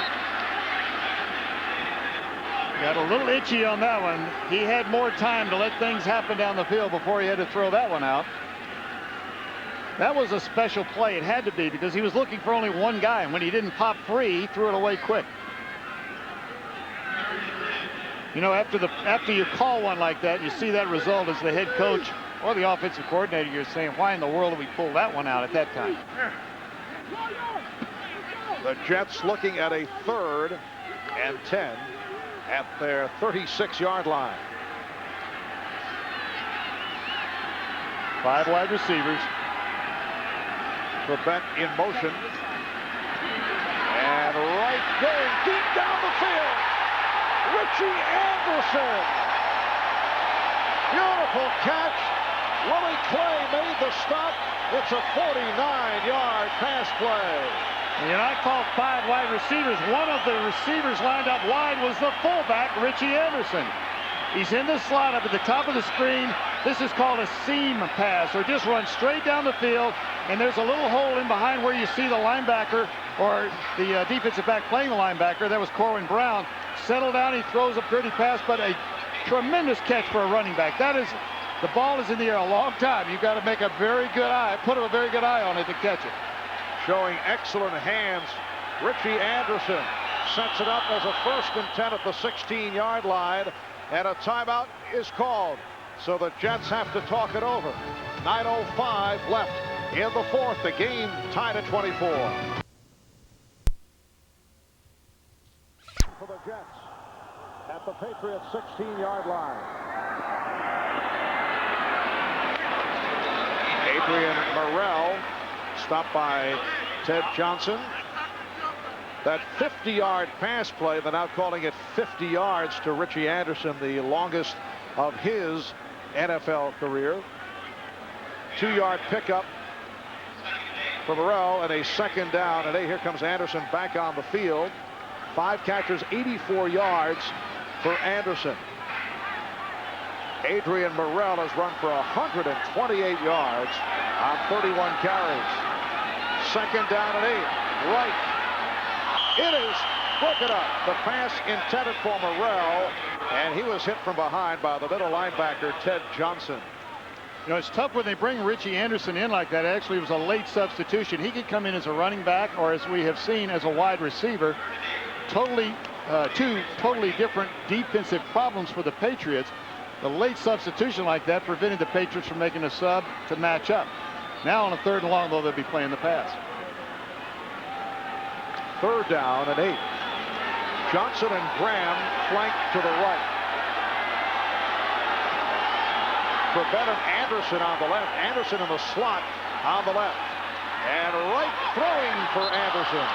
Got a little itchy on that one. He had more time to let things happen down the field before he had to throw that one out. That was a special play. It had to be, because he was looking for only one guy, and when he didn't pop free, he threw it away quick. You know, after you call one like that, you see that result as the head coach or the offensive coordinator, you're saying, why in the world did we pull that one out at that time? The Jets looking at a 3rd and 10 at their 36-yard line. 5 wide receivers. Trebek in motion. And Wright going deep down the field. Richie Anderson. Beautiful catch. Willie Clay made the stop. It's a 49-yard pass play. And I called 5 wide receivers. One of the receivers lined up wide was the fullback, Richie Anderson. He's in the slot up at the top of the screen. This is called a seam pass, or just run straight down the field, and there's a little hole in behind where you see the linebacker or the defensive back playing the linebacker. That was Corwin Brown. Settle down, he throws a pretty pass, but a tremendous catch for a running back. That is, the ball is in the air a long time. You've got to make a very good eye, put a very good eye on it to catch it. Showing excellent hands, Richie Anderson sets it up as a 1st and 10 at the 16-yard line, and a timeout is called. So the Jets have to talk it over. 9:05 left in the 4th. The game tied at 24. For the Jets at the Patriots 16-yard line. Adrian Morrell stopped by Ted Johnson. That 50-yard pass play, they're now calling it 50 yards to Richie Anderson, the longest of his NFL career. 2-yard pickup for Morrell, and a 2nd down and 8. Here comes Anderson back on the field. 5 catches, 84 yards for Anderson. Adrian Morrell has run for 128 yards on 31 carries. 2nd down and 8. Right. It is broken up. The pass intended for Morrell, and he was hit from behind by the middle linebacker, Ted Johnson. You know, it's tough when they bring Richie Anderson in like that. Actually, it was a late substitution. He could come in as a running back, or as we have seen, as a wide receiver. Two totally different defensive problems for the Patriots. The late substitution like that prevented the Patriots from making a sub to match up. Now on a 3rd and long, though, they'll be playing the pass. 3rd down and 8. Johnson and Graham flank to the right. Trebek and Anderson on the left. Anderson in the slot on the left. And Wright throwing for Anderson.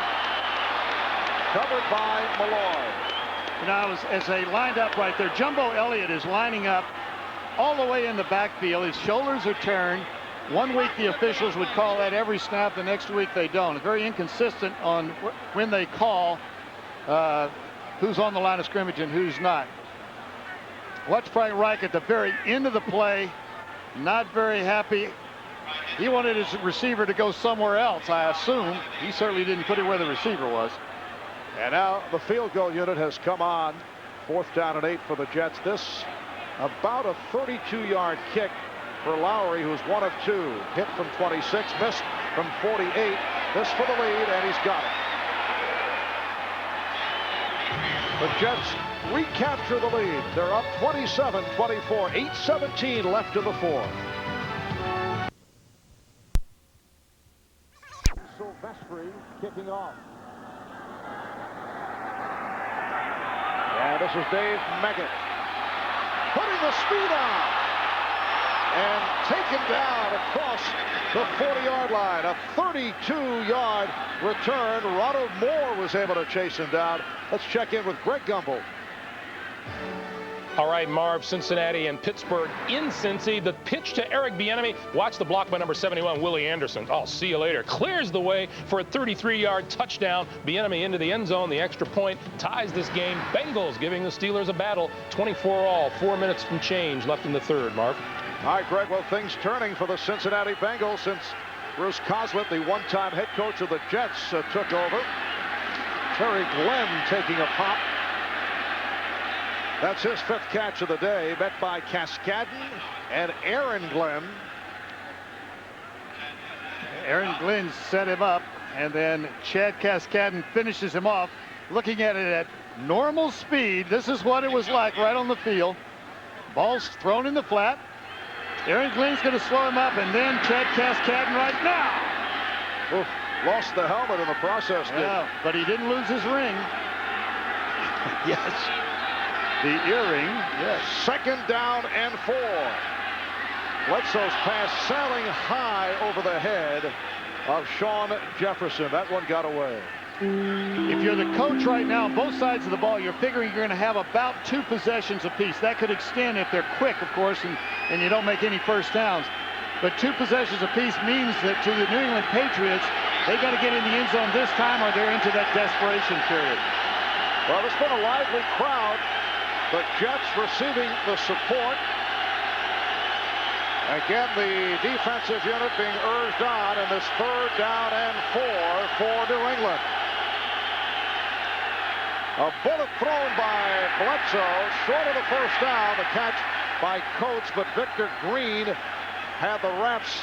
Covered by Malloy. Now, as they lined up right there, Jumbo Elliott is lining up all the way in the backfield. His shoulders are turned. One week the officials would call that every snap. The next week they don't. It's very inconsistent on when they call who's on the line of scrimmage and who's not. Watch Frank Reich at the very end of the play. Not very happy. He wanted his receiver to go somewhere else, I assume. He certainly didn't put it where the receiver was. And now the field goal unit has come on. 4th down and 8 for the Jets. This about a 32-yard kick for Lowry, who's 1 of 2. Hit from 26, missed from 48. This for the lead, and he's got it. The Jets recapture the lead. They're up 27-24. 8:17 left in the 4th. Silvestri kicking off. And this is Dave Meggett putting the speed on and taken down across the 40-yard line. A 32-yard return. Ronald Moore was able to chase him down. Let's check in with Greg Gumbel. All right, Marv, Cincinnati and Pittsburgh in Cincy. The pitch to Eric Bieniemy. Watch the block by number 71, Willie Anderson. I'll see you later. Clears the way for a 33-yard touchdown. Bieniemy into the end zone. The extra point ties this game. Bengals giving the Steelers a battle. 24 all. 4 minutes from change left in the 3rd, Marv. All right, Greg. Well, things turning for the Cincinnati Bengals since Bruce Coslet, the one-time head coach of the Jets, took over. Terry Glenn taking a pop. That's his 5th catch of the day, met by Cascadden and Aaron Glenn. Aaron Glenn set him up, and then Chad Cascadden finishes him off. Looking at it at normal speed, this is what it was like right on the field. Ball's thrown in the flat. Aaron Glenn's going to slow him up, and then Chad Cascadden right now. Oof, lost the helmet in the process. Yeah, but he didn't lose his ring. Yes. The earring, yes. 2nd down and 4. Bledsoe's pass sailing high over the head of Shawn Jefferson. That one got away. If you're the coach right now on both sides of the ball, you're figuring you're going to have about 2 possessions apiece. That could extend if they're quick, of course, and you don't make any first downs. But 2 possessions apiece means that to the New England Patriots, they got to get in the end zone this time or they're into that desperation period. Well, it's been a lively crowd. The Jets receiving the support. Again, the defensive unit being urged on in this 3rd down and 4 for New England. A bullet thrown by Bledsoe, short of the first down. The catch by Coates, but Victor Green had the reps.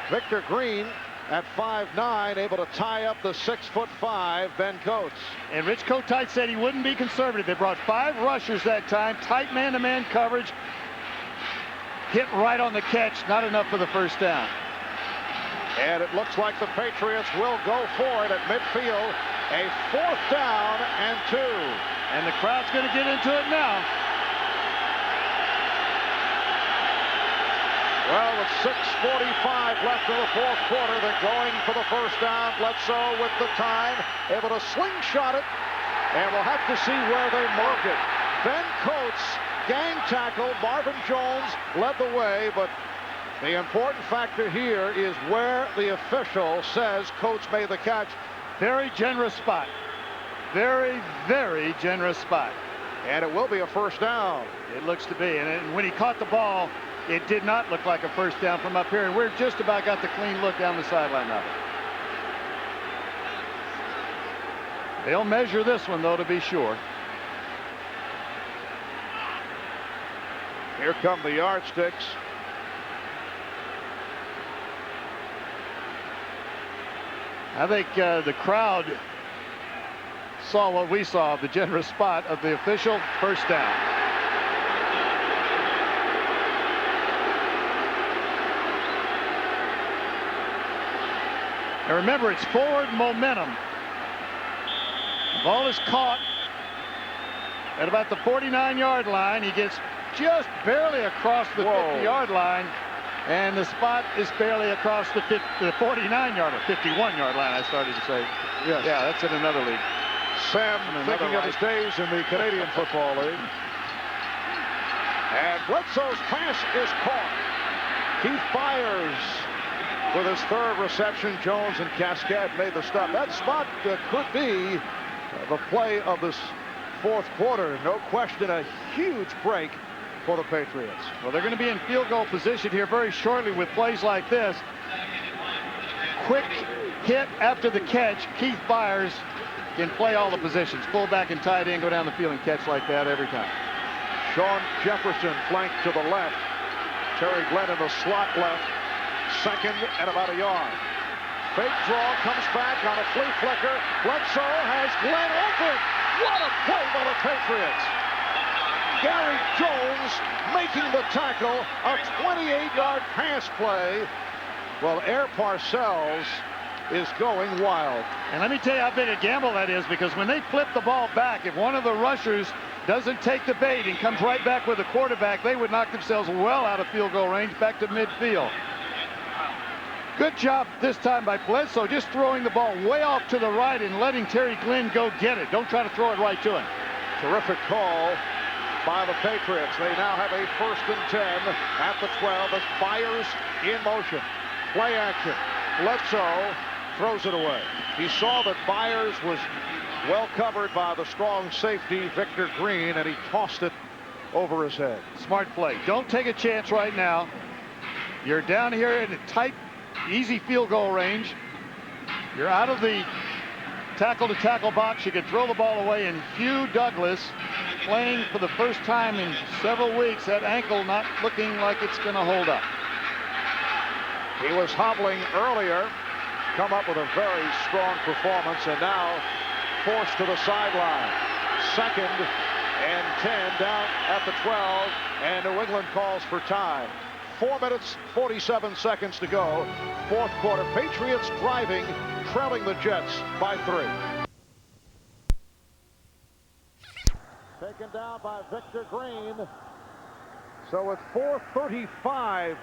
Victor Green at 5'9", able to tie up the 6'5" Ben Coates. And Rich Kotite said he wouldn't be conservative. They brought 5 rushers that time, tight man-to-man coverage. Hit right on the catch, not enough for the first down. And it looks like the Patriots will go for it at midfield. A 4th down and 2. And the crowd's going to get into it now. Well, with 6:45 left in the 4th quarter, they're going for the first down. Bledsoe with the time, able to slingshot it, and we'll have to see where they mark it. Ben Coates, gang tackle. Marvin Jones led the way, but the important factor here is where the official says Coates made the catch. Very generous spot. Very, very generous spot. And it will be a first down. It looks to be. And when he caught the ball, it did not look like a first down from up here. And we're just about got the clean look down the sideline of it. They'll measure this one, though, to be sure. Here come the yardsticks. I think the crowd saw what we saw, the generous spot of the official. First down. And remember, it's forward momentum. The ball is caught at about the 49-yard line. He gets just barely across the 50-yard line. And the spot is barely across the 49-yard or 51-yard line, I started to say. Yes. Yeah, that's in another league. Sam thinking of his days in the Canadian Football League. And Bledsoe's pass is caught. Keith Byers with his 3rd reception. Jones and Cascade made the stop. That spot could be the play of this 4th quarter. No question, a huge break for the Patriots. Well, they're going to be in field goal position here very shortly with plays like this. Quick hit after the catch. Keith Byers can play all the positions. Fullback and tight end, go down the field and catch like that every time. Shawn Jefferson flanked to the left. Terry Glenn in the slot left. Second and about a yard. Fake draw, comes back on a flea flicker. Bledsoe has Glenn open. What a play by the Patriots. Gary Jones making the tackle. A 28-yard pass play. Well, Air Parcells is going wild. And let me tell you how big a gamble that is, because when they flip the ball back, if one of the rushers doesn't take the bait and comes right back with the quarterback, they would knock themselves well out of field goal range back to midfield. Good job this time by Bledsoe, just throwing the ball way off to the right and letting Terry Glenn go get it. Don't try to throw it right to him. Terrific call by the Patriots. They now have a 1st and 10 at the 12 as Byers in motion. Play action. Bledsoe throws it away. He saw that Byers was well covered by the strong safety, Victor Green, and he tossed it over his head. Smart play. Don't take a chance right now. You're down here in a tight, easy field goal range. You're out of the tackle-to-tackle box. You can throw the ball away, and Hugh Douglas, playing for the first time in several weeks, that ankle not looking like it's going to hold up. He was hobbling earlier, come up with a very strong performance, and now forced to the sideline. 2nd and 10 down at the 12, and New England calls for time. 4 minutes, 47 seconds to go. 4th quarter. Patriots driving, trailing the Jets by 3. Taken down by Victor Green. So with 4:35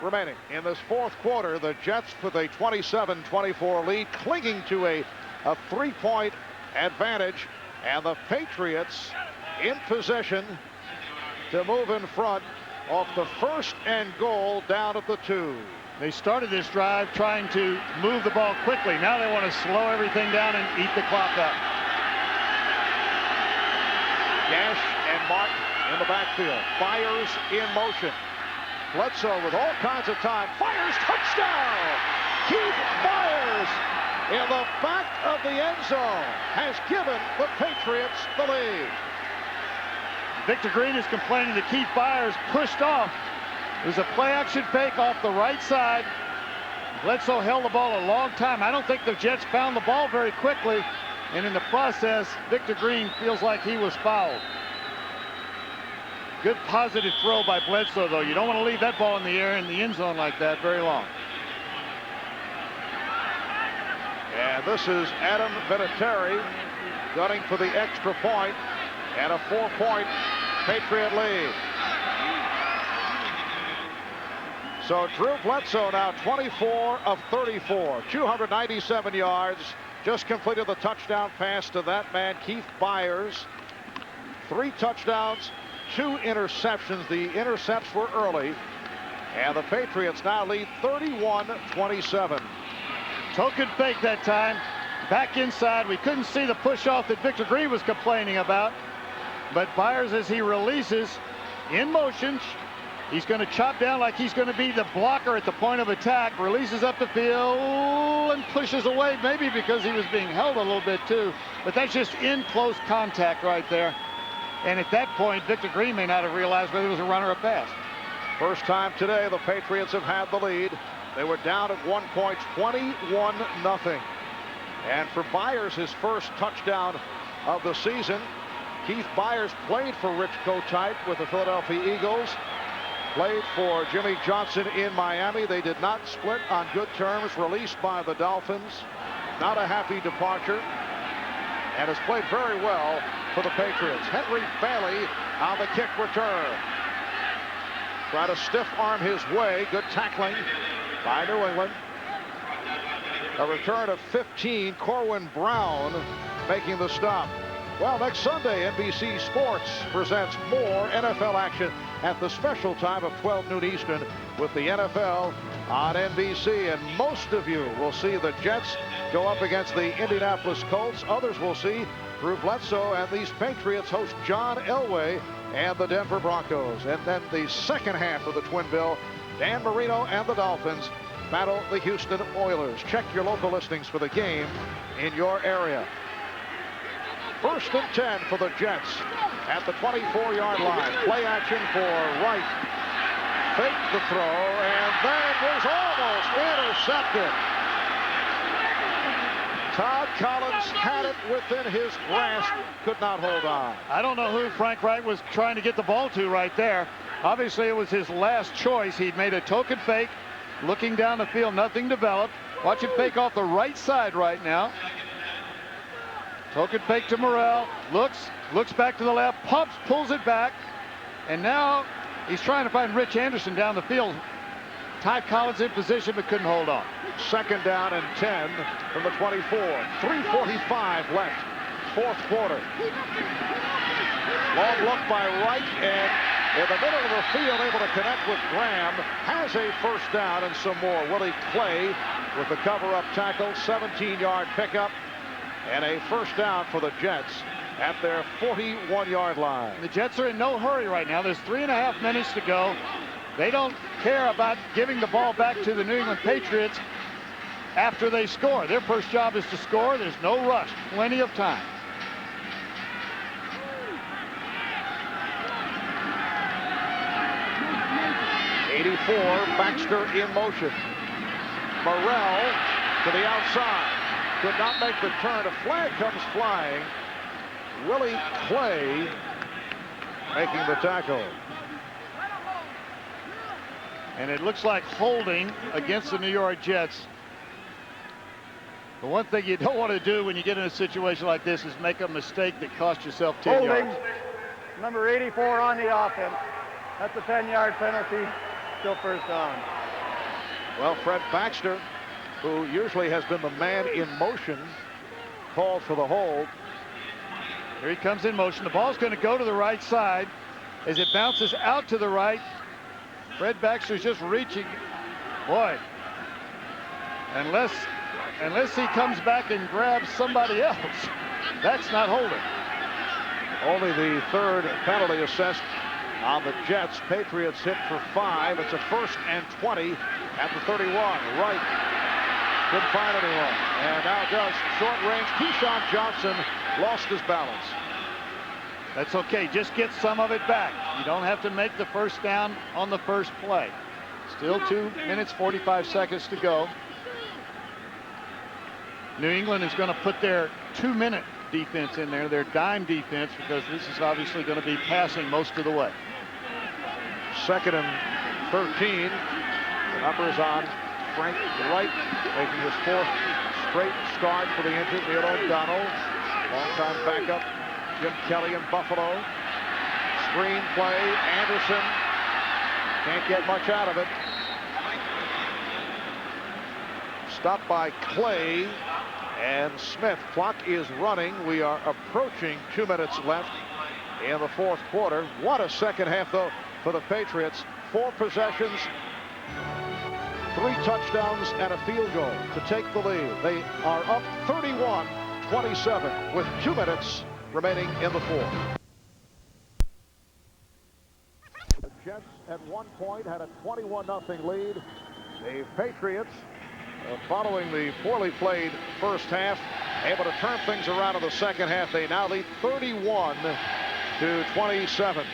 remaining in this 4th quarter, the Jets with a 27-24 lead, clinging to a 3-point advantage, and the Patriots in possession to move in front off the 1st and goal down at the 2. They started this drive trying to move the ball quickly. Now they want to slow everything down and eat the clock up. Gash and Martin in the backfield. Byers in motion. Bledsoe with all kinds of time. Fires, touchdown! Keith Byers in the back of the end zone has given the Patriots the lead. Victor Green is complaining that Keith Byers pushed off. It was a play-action fake off the right side. Bledsoe held the ball a long time. I don't think the Jets found the ball very quickly, and in the process, Victor Green feels like he was fouled. Good positive throw by Bledsoe, though. You don't want to leave that ball in the air in the end zone like that very long. And this is Adam Vinatieri gunning for the extra point and a 4-point Patriot lead. So Drew Bledsoe now 24 of 34, 297 yards, just completed the touchdown pass to that man, Keith Byers. 3 touchdowns, 2 interceptions. The intercepts were early, and the Patriots now lead 31-27. Token fake that time. Back inside. We couldn't see the push off that Victor Green was complaining about. But Byers, as he releases in motion, he's going to chop down like he's going to be the blocker at the point of attack. Releases up the field and pushes away, maybe because he was being held a little bit too. But that's just in close contact right there. And at that point, Victor Green may not have realized whether it was a run or a pass. First time today the Patriots have had the lead. They were down at one point, 21-0. And for Byers, his first touchdown of the season. Keith Byers played for Rich Kotite with the Philadelphia Eagles. Played for Jimmy Johnson in Miami. They did not split on good terms. Released by the Dolphins. Not a happy departure. And has played very well for the Patriots. Henry Bailey on the kick return. Try to stiff arm his way. Good tackling by New England. A return of 15. Corwin Brown making the stop. Well, next Sunday, NBC Sports presents more NFL action at the special time of 12 noon Eastern with the NFL on NBC. And most of you will see the Jets go up against the Indianapolis Colts. Others will see Drew Bledsoe and these Patriots host John Elway and the Denver Broncos. And then the second half of the Twin Bill, Dan Marino and the Dolphins battle the Houston Oilers. Check your local listings for the game in your area. First and 10 for the Jets at the 24-yard line. Play action for Wright. Fake the throw, and then it was almost intercepted. Todd Collins had it within his grasp, could not hold on. I don't know who Frank Wright was trying to get the ball to right there. Obviously, it was his last choice. He'd made a token fake, looking down the field, nothing developed. Watch him fake off the right side right now. Token fake to Morrell, looks back to the left, pumps, pulls it back, and now he's trying to find Rich Anderson down the field. Todd Collins in position, but couldn't hold on. Second down and 10 from the 24. 3:45 left, fourth quarter. Long look by Wright, and in the middle of the field, able to connect with Graham. Has a first down and some more. Willie Clay with the cover-up tackle, 17-yard pickup, and a first down for the Jets at their 41-yard line. The Jets are in no hurry right now. There's 3.5 minutes to go. They don't care about giving the ball back to the New England Patriots after they score. Their first job is to score. There's no rush. Plenty of time. Baxter in motion. Morrell to the outside. Could not make the turn. A flag comes flying. Willie Clay making the tackle. And it looks like holding against the New York Jets. The one thing you don't want to do when you get in a situation like this is make a mistake that cost yourself 10 yards. Number 84 on the offense. That's a 10-yard penalty. Still first down. Well, Fred Baxter, who usually has been the man in motion, called for the hold. Here he comes in motion. The ball's going to go to the right side. As it bounces out to the right, Fred Baxter's just reaching. Boy, unless he comes back and grabs somebody else, that's not holding. Only the third penalty assessed on the Jets. Patriots hit for 5. It's a first and 20 at the 31. Wright couldn't find anyone, and now does. Short range. Keyshawn Johnson lost his balance. That's okay. Just get some of it back. You don't have to make the first down on the first play. Still 2 minutes, 45 seconds to go. New England is going to put their 2-minute defense in there, their dime defense, because this is obviously going to be passing most of the way. Second and 13. The number is on Frank Wright, making his 4th straight start for the injured Neil O'Donnell. Long-time backup Jim Kelly in Buffalo. Screen play. Anderson can't get much out of it. Stopped by Clay and Smith. Clock is running. We are approaching 2 minutes left in the fourth quarter. What a second half, though, for the Patriots. 4 possessions, 3 touchdowns, and a field goal to take the lead. They are up 31-27 with 2 minutes remaining in the fourth. The Jets at one point had a 21-0 lead. The Patriots, following the poorly played first half, able to turn things around in the second half. They now lead 31-27.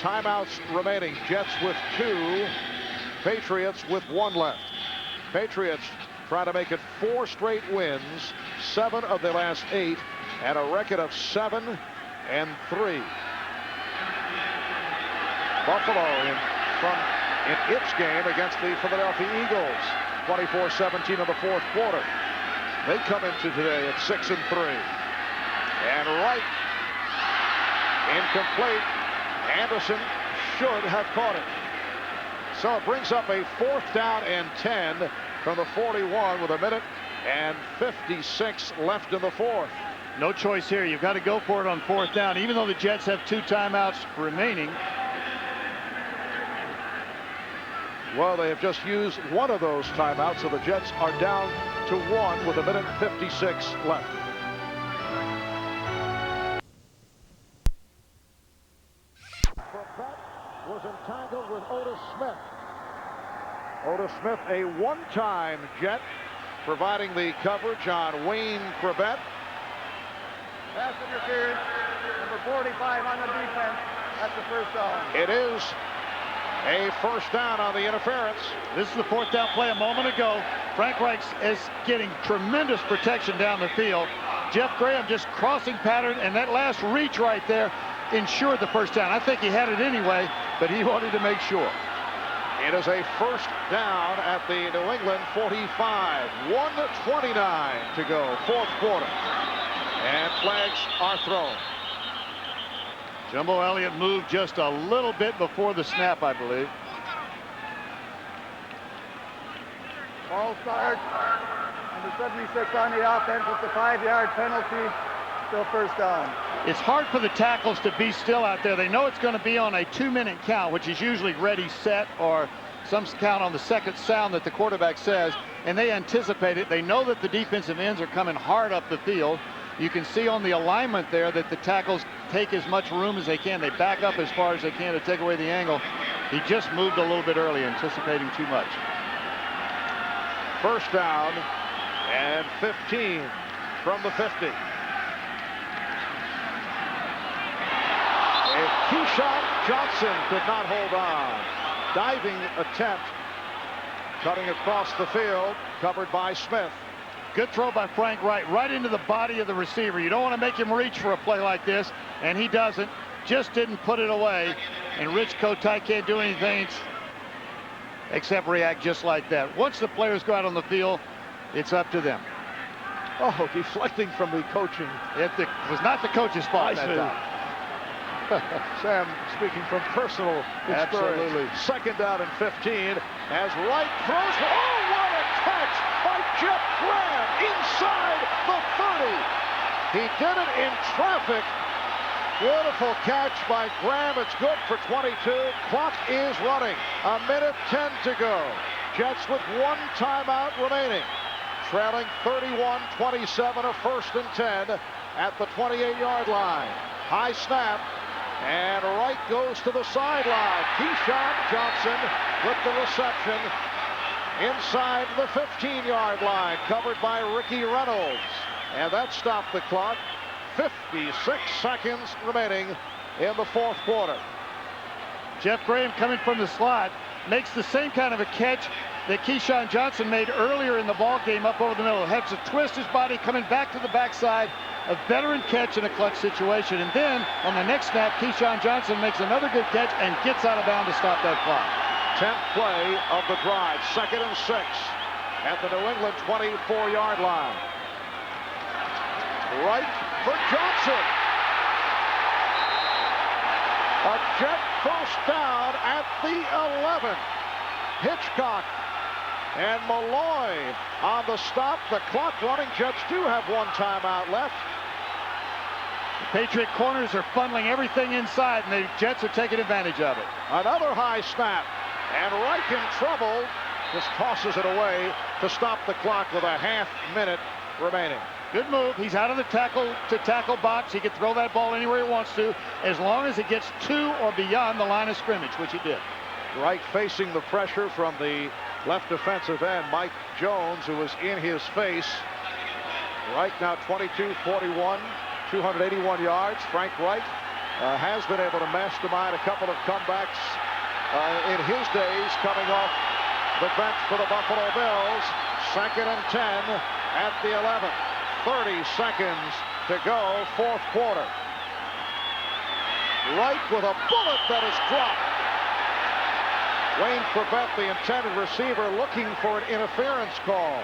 Timeouts remaining. Jets with 2, Patriots with 1 left. Patriots trying to make it 4 straight wins, 7 of their last 8, and a record of 7-3. Buffalo in its game against the Philadelphia Eagles, 24-17 in the fourth quarter. They come into today at 6-3. And Wright incomplete. Anderson should have caught it. So it brings up a 4th down and 10 from the 41 with 1:56 left in the fourth. No choice here. You've got to go for it on 4th down, even though the Jets have 2 timeouts remaining. Well, they have just used one of those timeouts, so the Jets are down to 1 with 1:56 left. Corbett was entangled with Otis Smith. Otis Smith, a one-time Jet, providing the coverage on Wayne Corbett. Pass interference. Number 45 on the defense. That's the first down. It is a first down on the interference. This is the fourth down play a moment ago. Frank Reich is getting tremendous protection down the field. Jeff Graham just crossing pattern, and that last reach right there ensured the first down. I think he had it anyway, but he wanted to make sure. It is a first down at the New England 45. 1:29 to go, fourth quarter. And flags are thrown. Jumbo Elliott moved just a little bit before the snap, I believe. Ball start. Number 76 on the offense with the 5-yard penalty. Still first down. It's hard for the tackles to be still out there. They know it's going to be on a 2-minute count, which is usually ready, set, or some count on the second sound that the quarterback says, and they anticipate it. They know that the defensive ends are coming hard up the field. You can see on the alignment there that the tackles take as much room as they can. They back up as far as they can to take away the angle. He just moved a little bit early, anticipating too much. First down and 15 from the 50. If Keyshawn Johnson could not hold on. Diving attempt, cutting across the field, covered by Smith. Good throw by Frank Reich, right into the body of the receiver. You don't want to make him reach for a play like this, and he doesn't. Just didn't put it away, and Rich Kotite can't do anything except react just like that. Once the players go out on the field, it's up to them. Oh, deflecting from the coaching. It was not the coach's fault that time. Sam speaking from personal experience. Absolutely. Second down and 15 as Wright throws. Oh, what a catch by Jeff Graham inside the 30. He did it in traffic. Beautiful catch by Graham. It's good for 22. Clock is running. 1:10 to go. Jets with one timeout remaining. Trailing 31-27, a first and 10 at the 28-yard line. High snap. And Wright goes to the sideline. Keyshawn Johnson with the reception inside the 15-yard line, covered by Ricky Reynolds. And that stopped the clock. 56 seconds remaining in the fourth quarter. Jeff Graham coming from the slot makes the same kind of a catch that Keyshawn Johnson made earlier in the ball game up over the middle. Has to twist his body coming back to the backside. A veteran catch in a clutch situation. And then on the next snap, Keyshawn Johnson makes another good catch and gets out of bounds to stop that clock. 10th play of the drive. 2nd and 6 at the New England 24-yard line. Right for Johnson. A Jet first down at the 11. Hitchcock and Malloy on the stop. The clock running. Jets do have one timeout left. The Patriot corners are funneling everything inside, and the Jets are taking advantage of it. Another high snap. And Reich in trouble. Just tosses it away to stop the clock with a half-minute remaining. Good move. He's out of the tackle box. He can throw that ball anywhere he wants to, as long as it gets to or beyond the line of scrimmage, which he did. Reich facing the pressure from the left defensive end, Mike Jones, who was in his face. Reich now 22-41, 281 yards. Frank Reich has been able to mastermind a couple of comebacks in his days, coming off the bench for the Buffalo Bills. 2nd and 10 at the 11. 30 seconds to go, fourth quarter. Reich with a bullet that is dropped. Wayne Corbett, the intended receiver, looking for an interference call.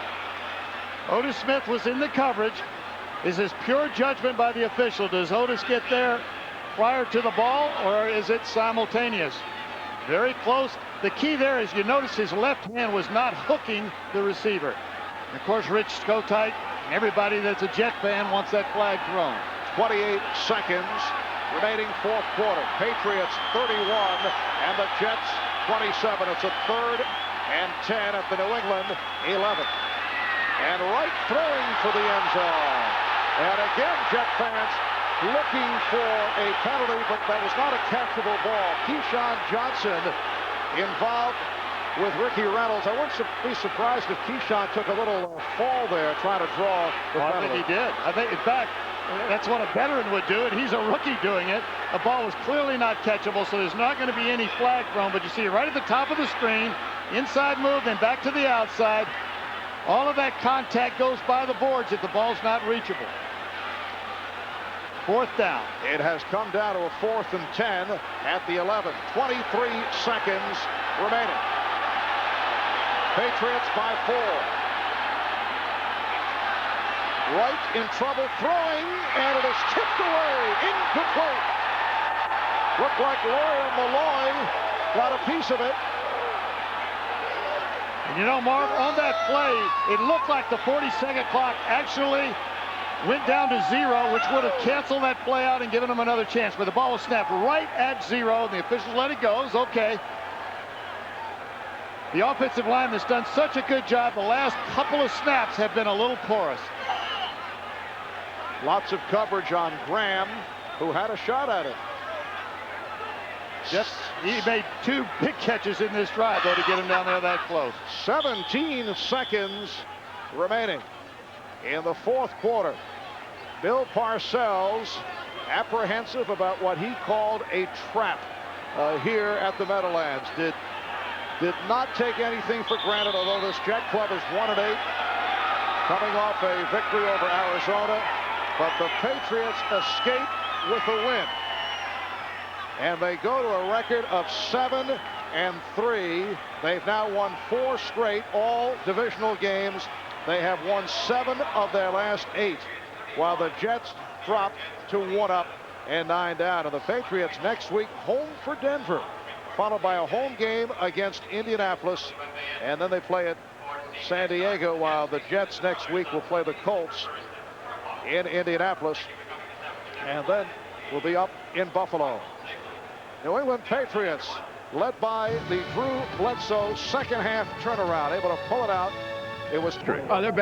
Otis Smith was in the coverage. Is this pure judgment by the official? Does Otis get there prior to the ball, or is it simultaneous? Very close. The key there is you notice his left hand was not hooking the receiver. And of course, Rich Kotite and everybody that's a Jet fan wants that flag thrown. 28 seconds remaining, fourth quarter. Patriots 31 and the Jets 27. It's a 3rd and 10 at the New England 11. And Wright throwing for the end zone. And again, Jet fans looking for a penalty, but that was not a catchable ball. Keyshawn Johnson involved with Ricky Reynolds. I wouldn't be surprised if Keyshawn took a little fall there trying to draw the penalty. I think he did. I think, in fact, That's what a veteran would do, and he's a rookie doing it. The ball was clearly not catchable, so there's not going to be any flag thrown, but you see right at the top of the screen, inside move, then back to the outside. All of that contact goes by the boards if the ball's not reachable. 4th down. It has come down to a 4th and 10 at the 11. 23 seconds remaining. Patriots by 4. Wright in trouble throwing, and it is tipped away, incomplete. Looked like Laura Malloy got a piece of it. And you know, Marv, on that play, it looked like the 40-second clock actually went down to 0, which would have canceled that play out and given them another chance. But the ball was snapped right at 0, and the officials let it go. It's okay. The offensive line has done such a good job. The last couple of snaps have been a little porous. Lots of coverage on Graham, who had a shot at it. Just, he made 2 big catches in this drive, though, to get him down there that close. 17 seconds remaining in the 4th quarter. Bill Parcells apprehensive about what he called a trap here at the Meadowlands. Did not take anything for granted, although this Jet Club is 1-8, coming off a victory over Arizona. But the Patriots escape with a win. And they go to a record of 7-3. They've now won 4 straight, all divisional games. They have won 7 of their last 8, while the Jets drop to 1 up and 9 down. And the Patriots next week home for Denver, followed by a home game against Indianapolis. And then they play at San Diego, while the Jets next week will play the Colts in Indianapolis, and then we'll be up in Buffalo. New England Patriots, led by the Drew Bledsoe second half turnaround, able to pull it out. It was Other battle.